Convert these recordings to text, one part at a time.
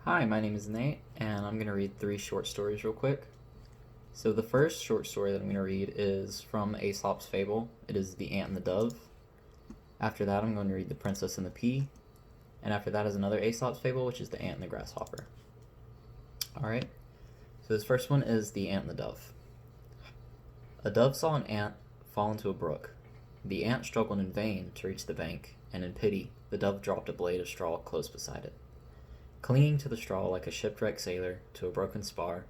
Hi, my name is Nate, and I'm going to read 3 short stories real quick. So the first short story that I'm going to read is from Aesop's Fable. It is The Ant and the Dove. After that, I'm going to read The Princess and the Pea. And after that is another Aesop's Fable, which is The Ant and the Grasshopper. Alright, so this first one is The Ant and the Dove. A dove saw an ant fall into a brook. The ant struggled in vain to reach the bank, and in pity, the dove dropped a blade of straw close beside it. Clinging to the straw like a shipwrecked sailor to a broken spar,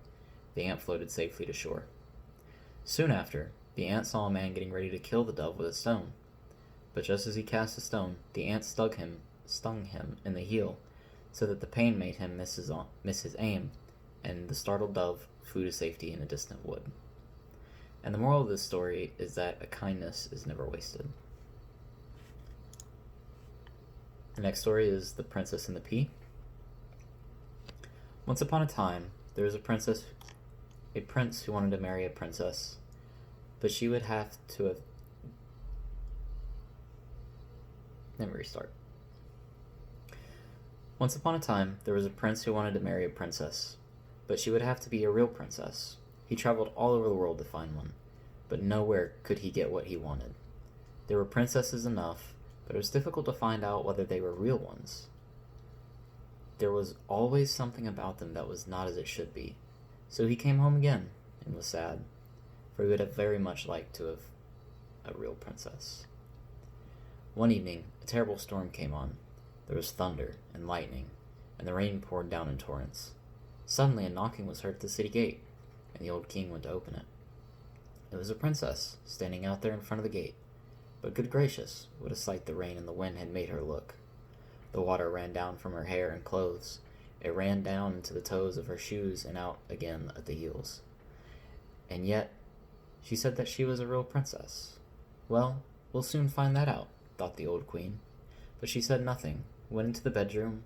the ant floated safely to shore. Soon after, the ant saw a man getting ready to kill the dove with a stone. But just as he cast the stone, the ant stung him in the heel, so that the pain made him miss his aim, and the startled dove flew to safety in a distant wood. And the moral of this story is that a kindness is never wasted. The next story is The Princess and the Pea. Once upon a time, there was a prince who wanted to marry a princess, but she would have to have... Let me restart. Once upon a time, there was a prince who wanted to marry a princess, but she would have to be a real princess. He traveled all over the world to find one, but nowhere could he get what he wanted. There were princesses enough, but it was difficult to find out whether they were real ones. There was always something about them that was not as it should be, so he came home again and was sad, for he would have very much liked to have a real princess. One evening, a terrible storm came on. There was thunder and lightning, and the rain poured down in torrents. Suddenly a knocking was heard at the city gate, and the old king went to open it. It was a princess, standing out there in front of the gate, but good gracious, what a sight the rain and the wind had made her look. The water ran down from her hair and clothes. It ran down into the toes of her shoes and out again at the heels. And yet, she said that she was a real princess. Well, we'll soon find that out, thought the old queen. But she said nothing, went into the bedroom,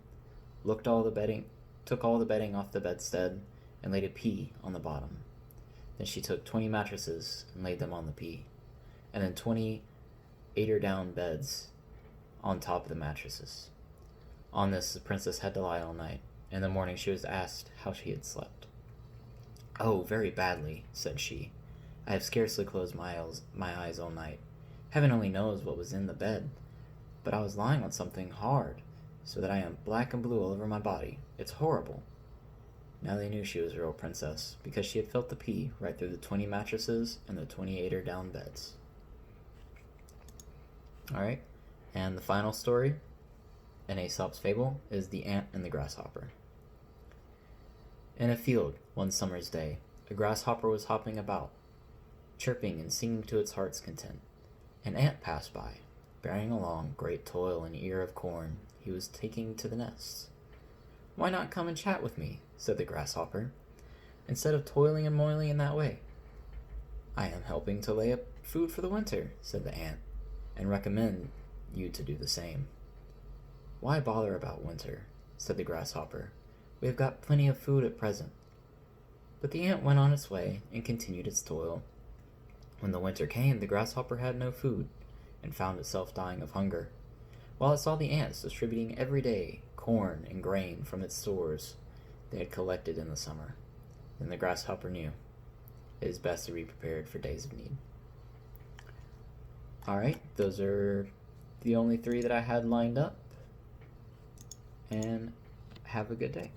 took all the bedding off the bedstead, and laid a pea on the bottom. Then she took 20 mattresses and laid them on the pea, and then 20 eider-down beds on top of the mattresses. On this, the princess had to lie all night. In the morning she was asked how she had slept. "Oh, very badly," said she. "I have scarcely closed my eyes all night. Heaven only knows what was in the bed, but I was lying on something hard, so that I am black and blue all over my body. It's horrible." Now they knew she was a real princess, because she had felt the pea right through the 20 mattresses and the 20 eider-down beds. Alright, and the final story in Aesop's Fable is The Ant and the Grasshopper. In a field, one summer's day, a grasshopper was hopping about, chirping and singing to its heart's content. An ant passed by, bearing along great toil an ear of corn he was taking to the nest. "Why not come and chat with me," said the grasshopper, "instead of toiling and moiling in that way?" "I am helping to lay up food for the winter," said the ant, "and recommend you to do the same." "Why bother about winter?" said the grasshopper. "We have got plenty of food at present." But the ant went on its way and continued its toil. When the winter came, the grasshopper had no food, and found itself dying of hunger, while it saw the ants distributing every day corn and grain from its stores they had collected in the summer. Then the grasshopper knew it is best to be prepared for days of need. Alright, those are the only 3 that I had lined up, and have a good day.